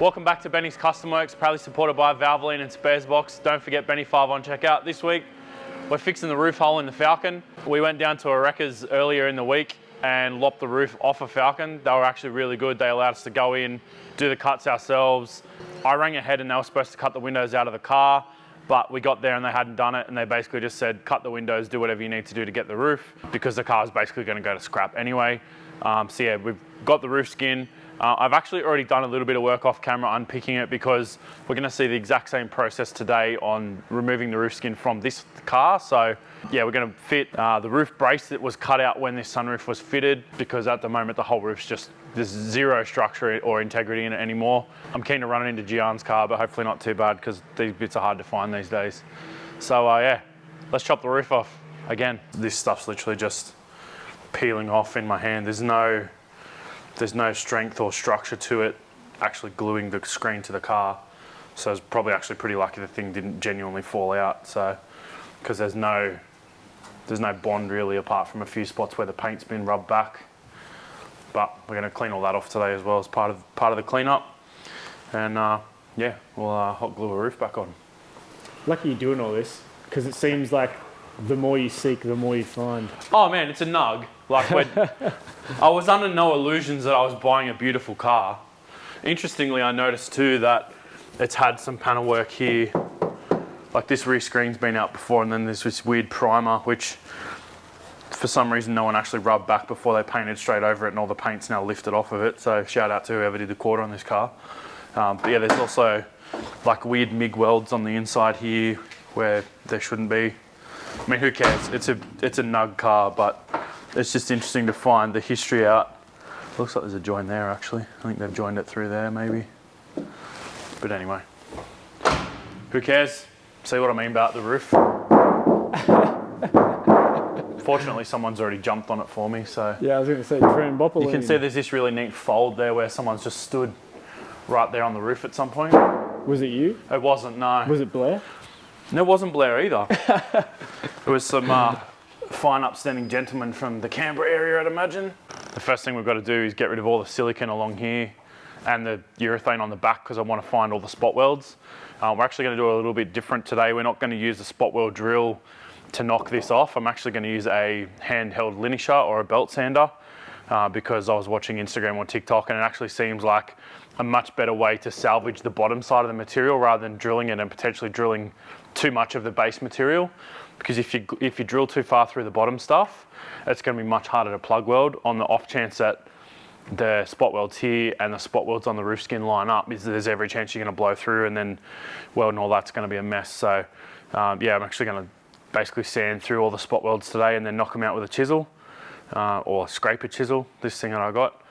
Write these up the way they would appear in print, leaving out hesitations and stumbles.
Welcome back to Benny's Custom Works, proudly supported by Welding and Sparesbox. Don't forget Benny 5 on checkout. This week, we're fixing the roof hole in the Falcon. We went down to a wrecker's earlier in the week and lopped the roof off a Falcon. They were actually really good. They allowed us to go in, do the cuts ourselves. I rang ahead and they were supposed to cut the windows out of the car, but we got there and they hadn't done it, and they basically just said, cut the windows, do whatever you need to do to get the roof, because the car is basically going to go to scrap anyway. So yeah, we've got the roof skin. I've actually already done a little bit of work off camera unpicking it, because we're going to see the exact same process today on removing the roof skin from this car. So yeah, we're going to fit the roof brace that was cut out when this sunroof was fitted, because at the moment the whole roof's just, there's zero structure or integrity in it anymore. I'm keen to run it into Gian's car, but hopefully not too bad, because these bits are hard to find these days. So yeah, let's chop the roof off again. This stuff's literally just peeling off in my hand. There's no strength or structure to it actually gluing the screen to the car. So I was probably actually pretty lucky the thing didn't genuinely fall out. So, because there's no bond really, apart from a few spots where the paint's been rubbed back. But we're going to clean all that off today as well as part of the cleanup. And yeah, we'll hot glue a roof back on. Lucky you're doing all this, because it seems like the more you seek, the more you find. Oh man, it's a nug. Like, I was under no illusions that I was buying a beautiful car. Interestingly, I noticed too that it's had some panel work here. Like, this rear screen's been out before, and then there's this weird primer, which for some reason no one actually rubbed back before they painted straight over it, and all the paint's now lifted off of it. So shout out to whoever did the quarter on this car. But yeah, there's also like weird MIG welds on the inside here where there shouldn't be. I mean, who cares? It's a nug car, but it's just interesting to find the history out. Looks like there's a join there actually. I think they've joined it through there maybe. But anyway, who cares? See what I mean about the roof? Fortunately, someone's already jumped on it for me, so. Yeah, I was going to say, trampoline. You can see there's this really neat fold there where someone's just stood right there on the roof at some point. Was it you? It wasn't, no. Was it Blair? No, it wasn't Blair either. It was some fine upstanding gentleman from the Canberra area, I'd imagine. The first thing we've got to do is get rid of all the silicone along here and the urethane on the back, because I want to find all the spot welds. We're actually going to do a little bit different today. We're not going to use the spot weld drill to knock this off. I'm actually going to use a handheld linisher or a belt sander, because I was watching Instagram or TikTok, and it actually seems like a much better way to salvage the bottom side of the material rather than drilling it and potentially drilling too much of the base material. Because if you drill too far through the bottom stuff, it's going to be much harder to plug weld. On the off chance that the spot welds here and the spot welds on the roof skin line up, there's every chance you're going to blow through, and then weld and all that's going to be a mess. So yeah, I'm actually going to basically sand through all the spot welds today and then knock them out with a chisel or scraper chisel, this thing that I got,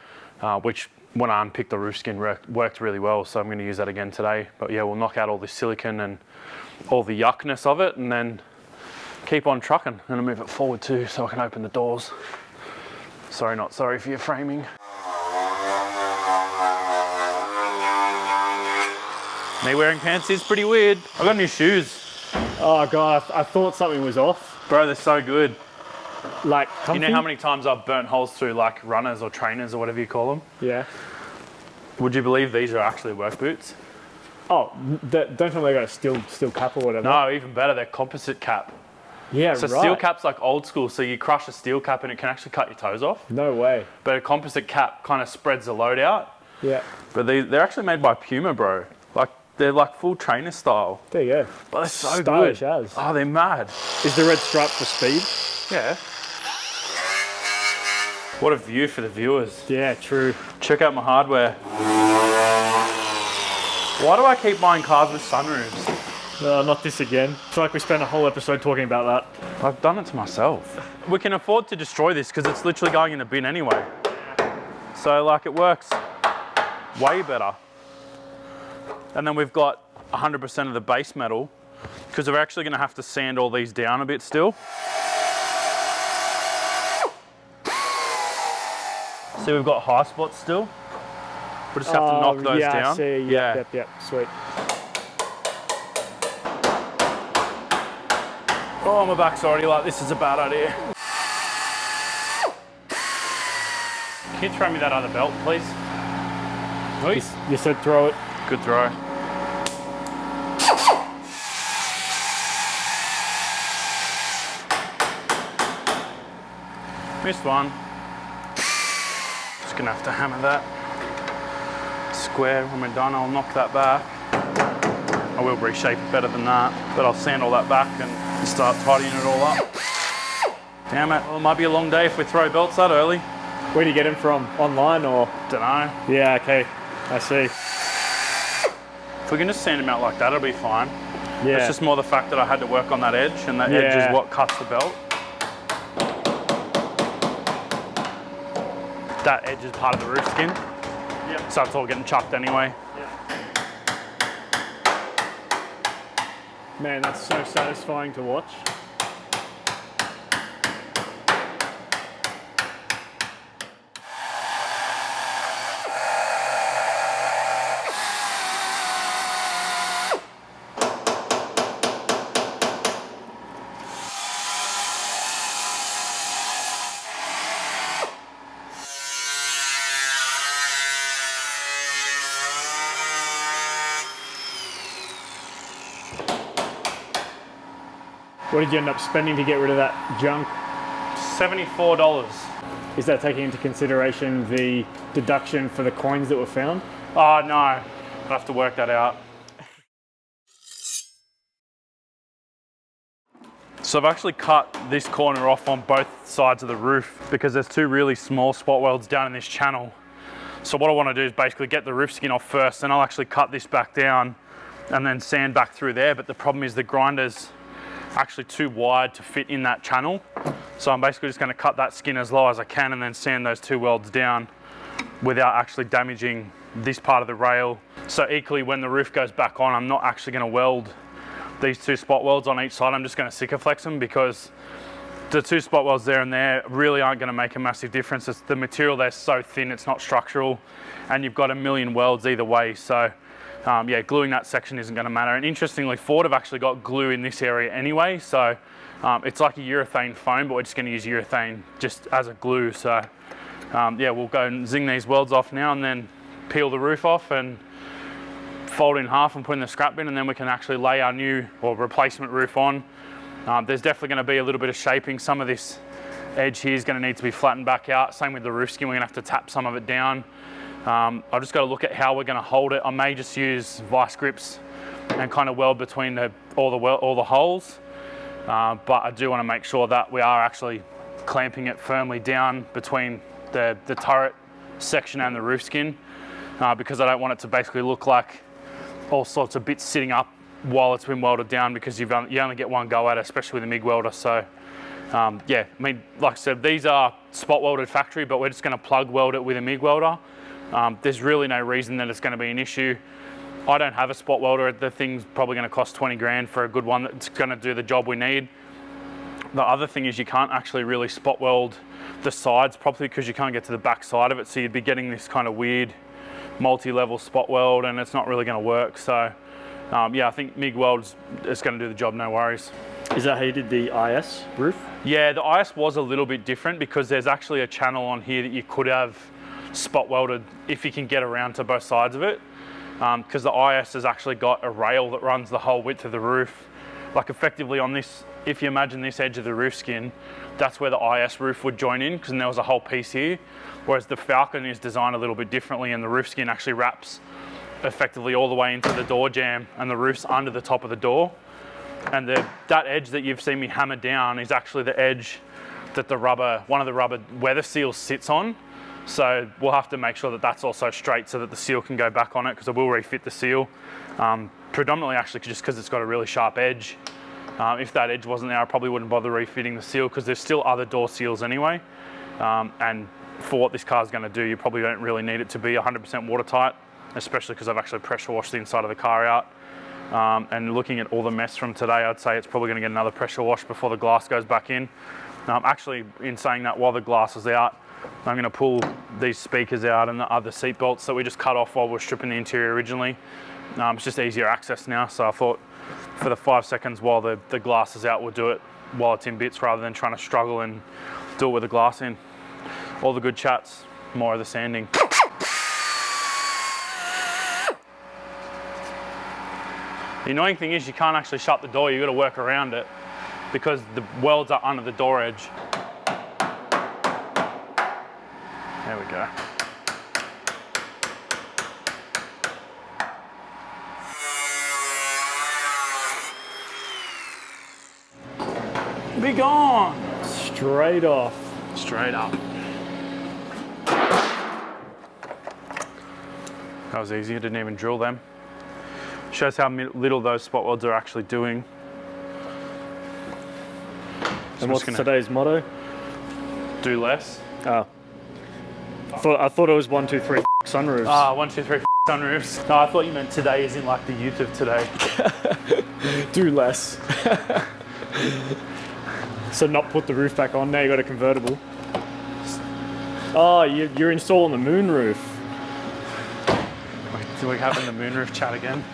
which when I unpicked the roof skin worked really well, so I'm going to use that again today. But yeah, we'll knock out all this silicone and all the yuckness of it, and then keep on trucking. I'm going to move it forward too so I can open the doors. Sorry, not sorry for your framing. Me wearing pants is pretty weird. I got new shoes. Oh God, I thought something was off. Bro, they're so good. Like, comfy? You know how many times I've burnt holes through like runners or trainers or whatever you call them? Yeah. Would you believe these are actually work boots? Oh, don't tell me they got a steel cap or whatever. No, even better, they're composite cap. Yeah, so right. Steel cap's like old school, so you crush a steel cap and it can actually cut your toes off. No way. But a composite cap kind of spreads the load out. Yeah. But they're actually made by Puma, bro. Like, they're like full trainer style. There you go. But they're so stylish good. as. Oh, they're mad. Is the red stripe for speed? Yeah. What a view for the viewers. Yeah, true. Check out my hardware. Why do I keep buying cars with sunroofs? Not this again. I feel like we spent a whole episode talking about that. I've done it to myself. We can afford to destroy this because it's literally going in a bin anyway. So like, it works way better. And then we've got 100% of the base metal, because we're actually going to have to sand all these down a bit still. See, we've got high spots still. We just have to knock those down. I see. Yep, sweet. Oh, my back's already like, this is a bad idea. Can you throw me that other belt, please? You said throw it. Good throw. Missed one. Just gonna have to hammer that square when we're done. I'll knock that back. I will reshape it better than that, but I'll sand all that back and start tidying it all up. Damn it, well, it might be a long day if we throw belts that early. Where do you get them from? Online or? Dunno. Yeah, okay, I see. If we can just sand them out like that, it'll be fine. Yeah. It's just more the fact that I had to work on that edge, and that edge is what cuts the belt. That edge is part of the roof skin. Yep. So it's all getting chucked anyway. Man, that's so satisfying to watch. What did you end up spending to get rid of that junk? $74. Is that taking into consideration the deduction for the coins that were found? Oh no, I'll have to work that out. So I've actually cut this corner off on both sides of the roof because there's two really small spot welds down in this channel. So what I want to do is basically get the roof skin off first, and I'll actually cut this back down and then sand back through there. But the problem is the grinder's actually too wide to fit in that channel. So I'm basically just going to cut that skin as low as I can and then sand those two welds down without actually damaging this part of the rail. So equally, when the roof goes back on, I'm not actually going to weld these two spot welds on each side. I'm just going to Sikaflex them because the two spot welds there and there really aren't going to make a massive difference. It's the material there's so thin, it's not structural, and you've got a million welds either way. So yeah, gluing that section isn't going to matter. And interestingly, Ford have actually got glue in this area anyway. So it's like a urethane foam, but we're just going to use urethane just as a glue. So yeah, we'll go and zing these welds off now and then peel the roof off and fold in half and put in the scrap bin, and then we can actually lay our new or replacement roof on. There's definitely going to be a little bit of shaping. Some of this edge here is going to need to be flattened back out. Same with the roof skin, we're going to have to tap some of it down. I've just got to look at how we're going to hold it. I may just use vice grips and kind of weld between all the holes, but I do want to make sure that we are actually clamping it firmly down between the turret section and the roof skin, because I don't want it to basically look like all sorts of bits sitting up while it's been welded down, because you only get one go at it, especially with a MIG welder. So yeah, I mean, like I said, these are spot welded factory, but we're just going to plug weld it with a MIG welder. There's really no reason that it's going to be an issue. I don't have a spot welder. The thing's probably going to cost 20 grand for a good one that's going to do the job we need. The other thing is you can't actually really spot weld the sides properly because you can't get to the back side of it. So you'd be getting this kind of weird multi-level spot weld, and it's not really going to work. So yeah, I think MIG weld's is going to do the job, no worries. Is that how you did the IS roof? Yeah, the IS was a little bit different because there's actually a channel on here that you could have spot welded if you can get around to both sides of it, because the IS has actually got a rail that runs the whole width of the roof. Like effectively on this, if you imagine this edge of the roof skin, that's where the IS roof would join in, because there was a whole piece here, whereas the Falcon is designed a little bit differently, and the roof skin actually wraps effectively all the way into the door jamb, and the roof's under the top of the door. And that edge that you've seen me hammer down is actually the edge that one of the rubber weather seals sits on. So we'll have to make sure that that's also straight so that the seal can go back on it, because I will refit the seal. Predominantly actually just because it's got a really sharp edge. If that edge wasn't there, I probably wouldn't bother refitting the seal, because there's still other door seals anyway. And for what this car's going to do, you probably don't really need it to be 100% watertight, especially because I've actually pressure washed the inside of the car out. And looking at all the mess from today, I'd say it's probably going to get another pressure wash before the glass goes back in. Actually, in saying that, while the glass is out, I'm going to pull these speakers out and the other seat bolts that we just cut off while we were stripping the interior originally. It's just easier access now, so I thought for the 5 seconds while the glass is out, we'll do it while it's in bits rather than trying to struggle and do it with the glass in. All the good chats, more of the sanding. The annoying thing is you can't actually shut the door, you've got to work around it because the welds are under the door edge. There we go. Be gone! Straight off. Straight up. That was easy, I didn't even drill them. Shows how little those spot welds are actually doing. So And what's today's motto? Do less. Oh. I thought it was 1, 2, 3 sunroofs. Ah, 1, 2, 3 sunroofs. No, I thought you meant today as in like the youth of today. Do less. So not put the roof back on, now you got a convertible. Oh, you're installing the moonroof. Do we having the moonroof chat again?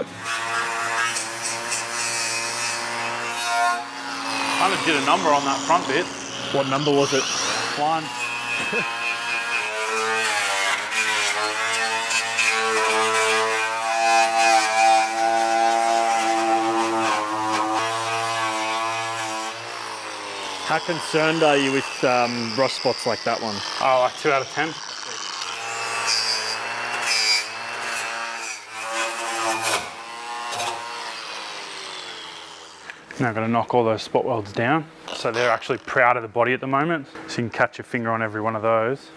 Kind of did a number on that front bit. What number was it? 1. How concerned are you with rust spots like that one? Oh, like 2 out of 10. Now I'm going to knock all those spot welds down. So they're actually proud of the body at the moment. So you can catch your finger on every one of those.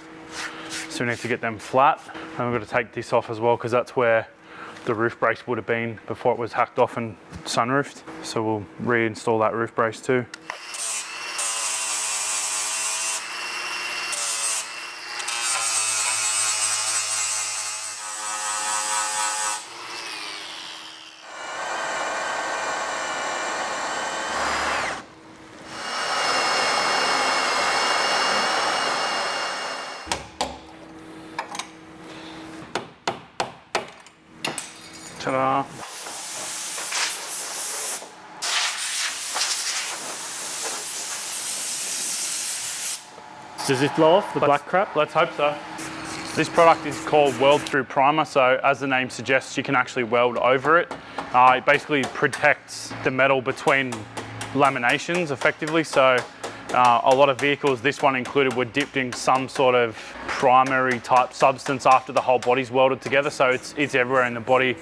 So we need to get them flat. And we've got to take this off as well because that's where the roof brace would have been before it was hacked off and sunroofed. So we'll reinstall that roof brace too. Ta-da. Does it blow off, the black crap? Let's hope so. This product is called Weld Through Primer, so as the name suggests, you can actually weld over it. It basically protects the metal between laminations effectively, so a lot of vehicles, this one included, were dipped in some sort of primary type substance after the whole body's welded together, so it's everywhere in the body.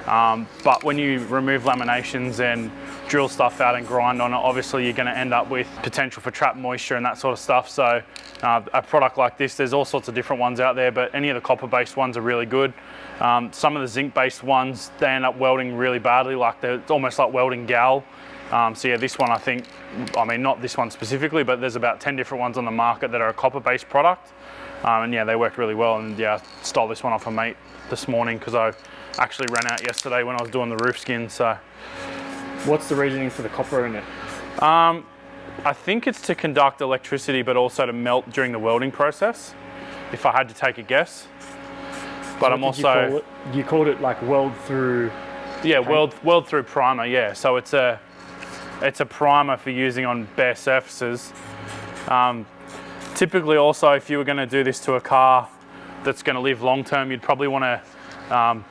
But when you remove laminations and drill stuff out and grind on it, obviously you're going to end up with potential for trapped moisture and that sort of stuff. So a product like this, there's all sorts of different ones out there, but any of the copper-based ones are really good. Some of the zinc-based ones, they end up welding really badly, it's almost like welding gal. So yeah, this one I mean not this one specifically, but there's about 10 different ones on the market that are a copper-based product. And yeah, they worked really well, and yeah, I stole this one off a mate this morning because I actually ran out yesterday when I was doing the roof skin. So what's the reasoning for the copper in it? I think it's to conduct electricity, but also to melt during the welding process, if I had to take a guess. But So I'm what did also... You called it like weld through... Yeah, weld through primer, yeah. So it's a primer for using on bare surfaces. Typically also, if you were going to do this to a car that's going to live long term, you'd probably want to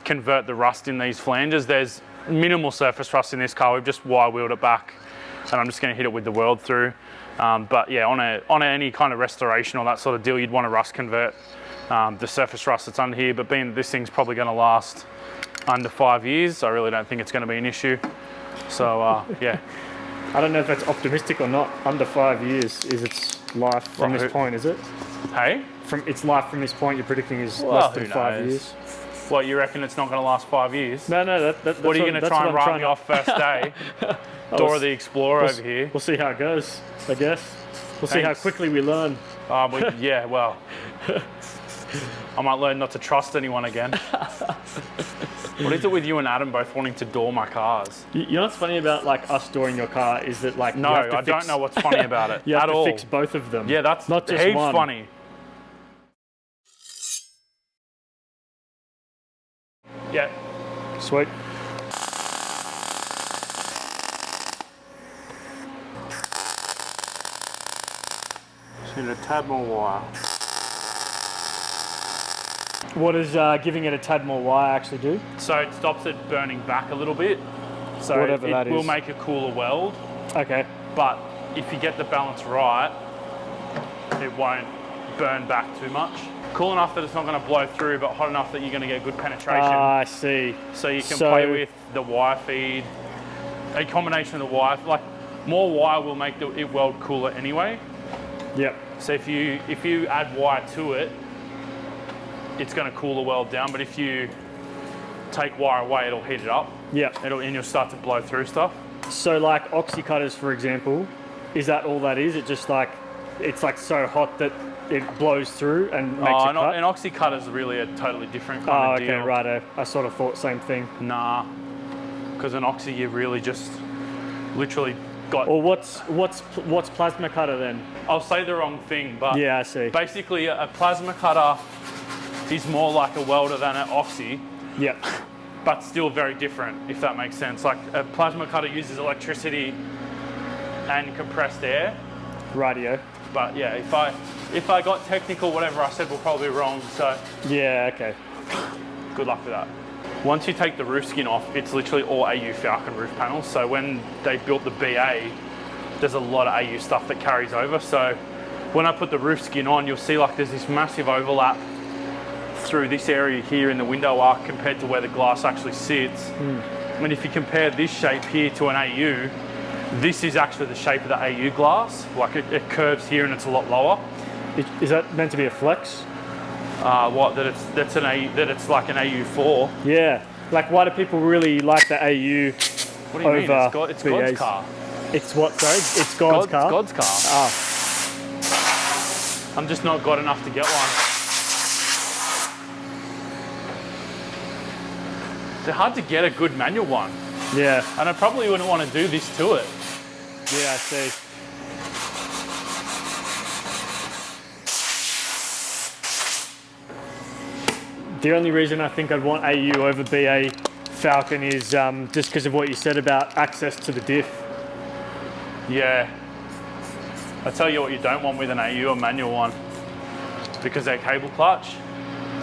convert the rust in these flanges. There's minimal surface rust in this car. We've just wire wheeled it back, and I'm just going to hit it with the weld through. But yeah, on any kind of restoration or that sort of deal, you'd want to rust convert the surface rust that's under here. But being that this thing's probably going to last under 5 years, I really don't think it's going to be an issue. So yeah. I don't know if that's optimistic or not. Under 5 years is its life from this point, is it? Hey? From its life from this point, you're predicting is Well, less than who 5 knows? years. What, you reckon it's not going to last 5 years? No, that's what are you going to try and write me off first day? Dora the Explorer over here. We'll see how it goes, I guess. We'll see how quickly we learn. Yeah, well, I might learn not to trust anyone again. What is it with you and Adam both wanting to door my cars? You know what's funny about like us dooring your car is that like No, I don't know what's funny about it you have at to all. fix both of them. Yeah, that's not just heaps one. funny. Yeah. Sweet. Just need a tad more wire. What does giving it a tad more wire actually do? So it stops it burning back a little bit. So So Whatever that it will is. make a cooler weld, Okay. but if you get the balance right, it won't burn back too much. Cool enough that it's not going to blow through, but hot enough that you're going to get good penetration. I see. So you can play with the wire feed, a combination of the wire, like more wire will make it weld cooler anyway. Yep. So if you add wire to it, it's going to cool the weld down, but if you take wire away, it'll heat it up. Yep. And you'll start to blow through stuff. So like oxy cutters, for example, is that all that is? It just like, it's like so hot that it blows through and makes it cut? An oxy cutter is really a totally different kind of deal. Okay, righto. I sort of thought same thing. Nah, because an oxy you really just literally got. Or what's plasma cutter then? I'll say the wrong thing, but Yeah, I see. basically a plasma cutter is more like a welder than an oxy, Yep. but still very different, if that makes sense. Like a plasma cutter uses electricity and compressed air. Radio. But yeah, if I got technical, whatever I said will probably be wrong. So Yeah, okay. good luck with that. Once you take the roof skin off, it's literally all AU Falcon roof panels. So when they built the BA, there's a lot of AU stuff that carries over. So when I put the roof skin on, you'll see like there's this massive overlap through this area here in the window arc compared to where the glass actually sits. And if you compare this shape here to an AU, this is actually the shape of the AU glass. Like it curves here and it's a lot lower. Is that meant to be a flex? That it's like an AU4. Yeah. Like, why do people really like the AU What do you mean? over It's God's BAs? car. It's what, sorry? It's God's car? It's God's car. Ah, I'm just not God enough to get one. They're hard to get a good manual one. yeah. And I probably wouldn't want to do this to it. Yeah, I see. The only reason I think I'd want AU over BA Falcon is just because of what you said about access to the diff. Yeah. I tell you what you don't want with an AU, a manual one. Because they're cable clutch.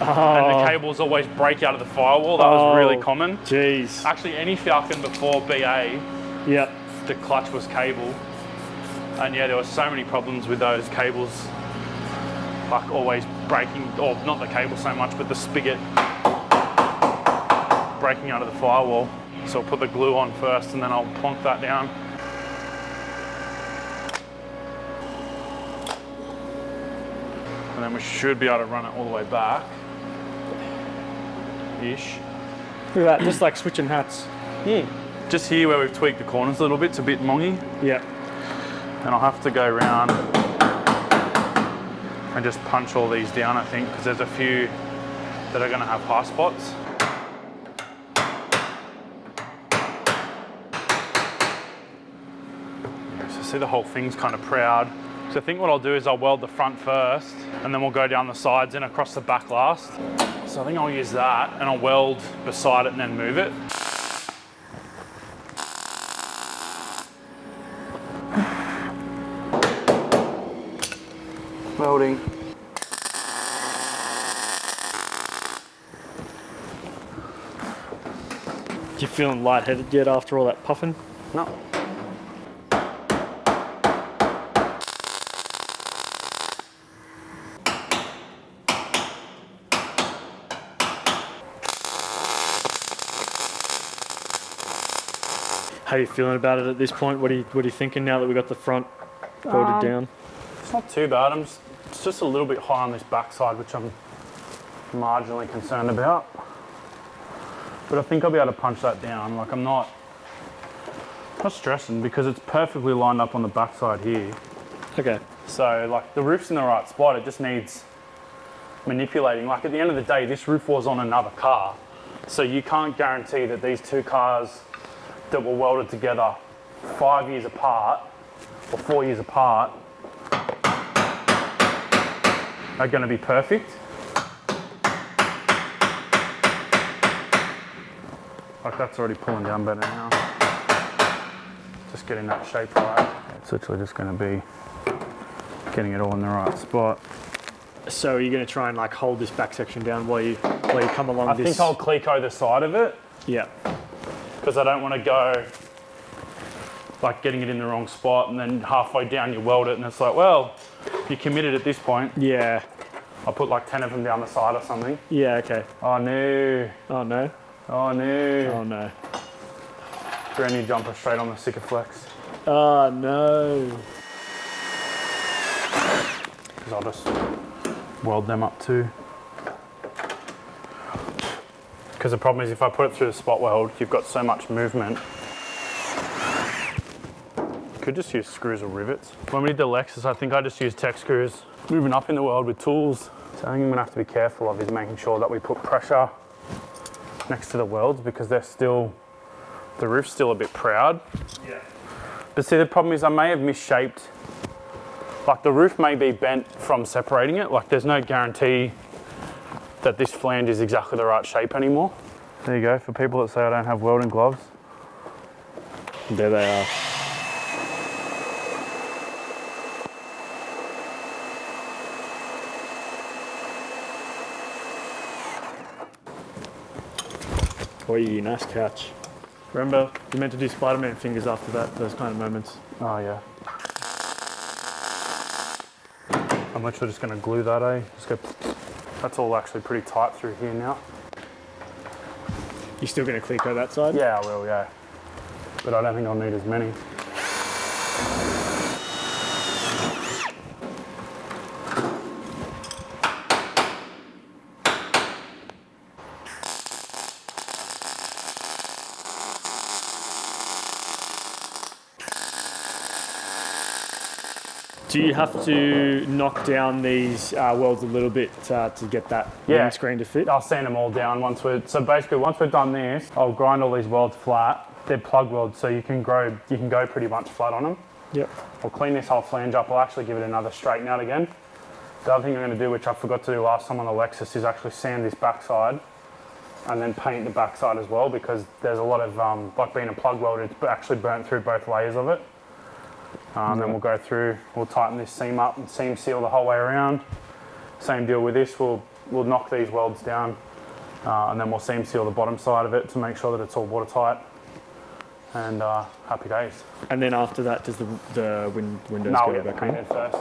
And the cables always break out of the firewall. That was really common. Jeez. Actually, any Falcon before BA, Yep. the clutch was cable. And yeah, there were so many problems with those cables, like always breaking, or not the cable so much, but the spigot breaking out of the firewall. So I'll put the glue on first and then I'll plonk that down. And then we should be able to run it all the way back. Ish. Look at that, just like switching hats. Just here where we've tweaked the corners a little bit, it's a bit mongy. Yep. And I'll have to go around and just punch all these down, I think, because there's a few that are going to have high spots. So see the whole thing's kind of proud. So I think what I'll do is I'll weld the front first and then we'll go down the sides and across the back last. So I think I'll use that and I'll weld beside it and then move it. Welding. You feeling lightheaded yet after all that puffing? No. How are you feeling about it at this point? What are you thinking now that we got the front bolted down? It's not too bad. It's just a little bit high on this backside, which I'm marginally concerned about. But I think I'll be able to punch that down. Like I'm not stressing because it's perfectly lined up on the backside here. Okay. So like the roof's in the right spot. It just needs manipulating. Like at the end of the day, this roof was on another car. So you can't guarantee that these two cars that were welded together 5 years apart or 4 years apart are going to be perfect. Like that's already pulling down better now. Just getting that shape right. It's literally just going to be getting it all in the right spot. So are you going to try and like hold this back section down while you come along I this? think I'll cleco the side of it Yeah. because I don't want to go like getting it in the wrong spot, and then halfway down you weld it, and it's like, well, you're committed at this point. Yeah. I'll put like 10 of them down the side or something. Yeah, okay. Oh no. Oh no. Oh no. Oh no. Brand new jumper straight on the Sikaflex. Oh no. Because I'll just weld them up too. Because the problem is if I put it through the spot weld, you've got so much movement. You could just use screws or rivets. When we did the Lexus, I think I just used tech screws. Moving up in the weld with tools. So I think I'm gonna have to be careful of is making sure that we put pressure next to the welds because they're still, the roof's still a bit proud. Yeah. But see, the problem is I may have misshaped, like the roof may be bent from separating it. Like there's no guarantee that this flange is exactly the right shape anymore. There you go, for people that say I don't have welding gloves. There they are. Oi, nice couch. Remember, you meant to do Spider-Man fingers after that, those kind of moments. Oh yeah. I'm literally just gonna glue that, eh? Just go, that's all actually pretty tight through here now. You still gonna clear coat that side? Yeah, I will, yeah. But I don't think I'll need as many. Do you have to knock down these welds a little bit to get that windscreen to fit? I'll sand them all down once so basically once we've done this, I'll grind all these welds flat. They're plug welds, so you can go pretty much flat on them. Yep. I'll clean this whole flange up. I'll actually give it another straighten out again. The other thing I'm going to do, which I forgot to do last time on the Lexus, is actually sand this backside and then paint the backside as well because there's a lot of, like being a plug weld, it's actually burnt through both layers of it. Then we'll go through, we'll tighten this seam up and seam seal the whole way around. Same deal with this, we'll knock these welds down and then we'll seam seal the bottom side of it to make sure that it's all watertight. And happy days. And then after that, does the windows No, go I'll get back painted first.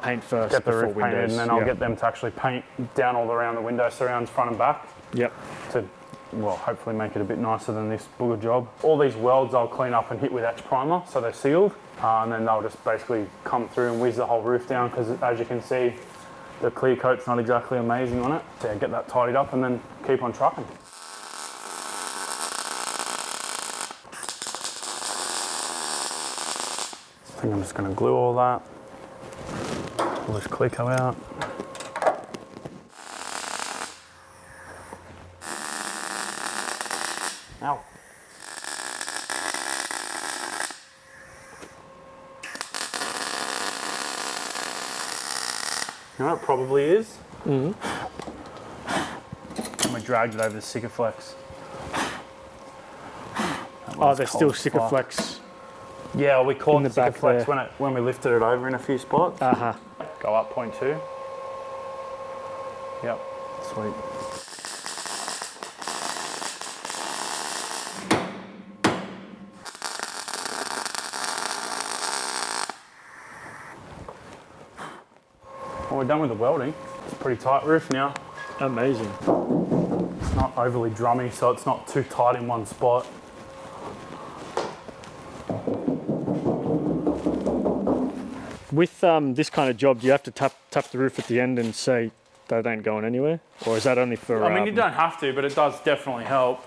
Paint first Get the before roof windows. painted and then I'll get them to actually paint down all around the window surrounds, front and back. Yep. To, well, hopefully make it a bit nicer than this booger job. All these welds I'll clean up and hit with etch primer so they're sealed. And then they'll just basically come through and whiz the whole roof down because as you can see, the clear coat's not exactly amazing on it. So yeah, get that tidied up and then keep on trucking. I think I'm just gonna glue all that. Pull this Clico out. Ow. You know what it probably is? And we dragged it over the Sikaflex. Oh, they're still Sikaflex. Yeah, well, we caught the the back Sikaflex there. when we lifted it over in a few spots. Go up 0.2. Yep, sweet. Well, we're done with the welding. It's a pretty tight roof now. Amazing. It's not overly drummy, so it's not too tight in one spot. With this kind of job, do you have to tap the roof at the end and say that ain't going anywhere? Or is that only for... I mean, you don't have to, but it does definitely help.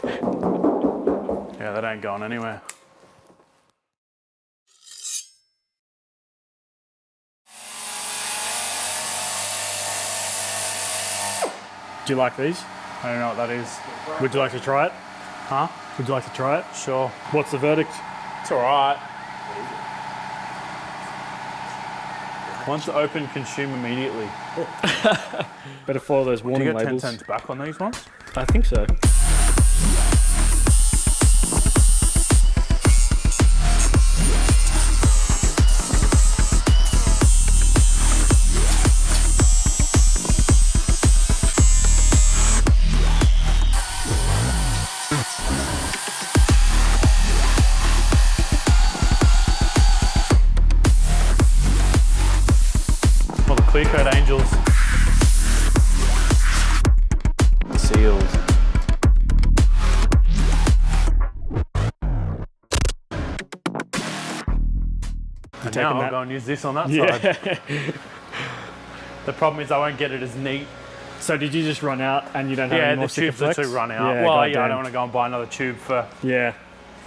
Yeah, that ain't going anywhere. Do you like these? I don't know what that is. Would you like to try it? Huh? Would you like to try it? Sure. What's the verdict? It's all right. Once open, consume immediately. Better follow those Do warning you get 10 labels. cents back on these ones? I think so. Clear coat angels. Seals. And now I'll go and use this on that side. The problem is I won't get it as neat. So did you just run out and you don't have any more the tubes are too run out. Yeah, well, yeah, I don't want to go and buy another tube for... Yeah,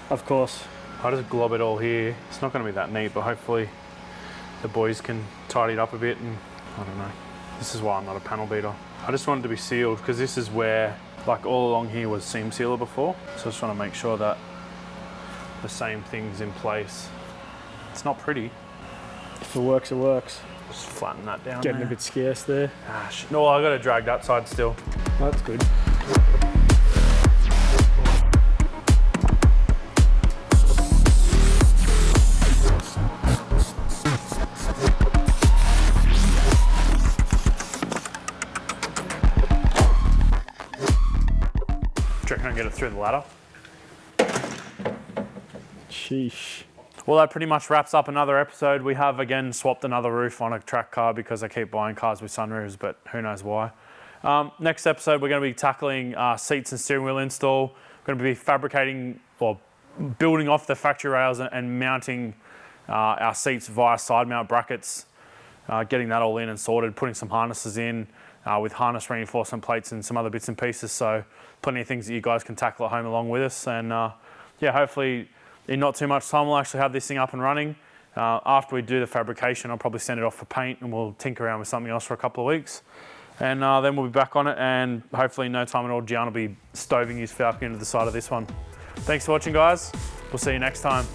of course. I'll just glob it all here. It's not going to be that neat, but hopefully the boys can tidy it up a bit, and I don't know. This is why I'm not a panel beater. I just want it to be sealed because this is where, like all along here was seam sealer before. So I just want to make sure that the same thing's in place. It's not pretty. If it works, it works. Just flatten that down. Getting a bit scarce there. Ah, shit. No, I got to drag that side still. That's good. Do you reckon I can get it through the ladder? Sheesh. Well, that pretty much wraps up another episode. We have again swapped another roof on a track car because I keep buying cars with sunroofs, but who knows why. Next episode, we're going to be tackling seats and steering wheel install. We're going to be fabricating or building off the factory rails and mounting our seats via side mount brackets, getting that all in and sorted, putting some harnesses in with harness reinforcement plates and some other bits and pieces. So plenty of things that you guys can tackle at home along with us. And yeah, hopefully in not too much time, we'll actually have this thing up and running. After we do the fabrication, I'll probably send it off for paint and we'll tinker around with something else for a couple of weeks. And then we'll be back on it, and hopefully in no time at all, Gian will be stoving his Falcon into the side of this one. Thanks for watching, guys. We'll see you next time.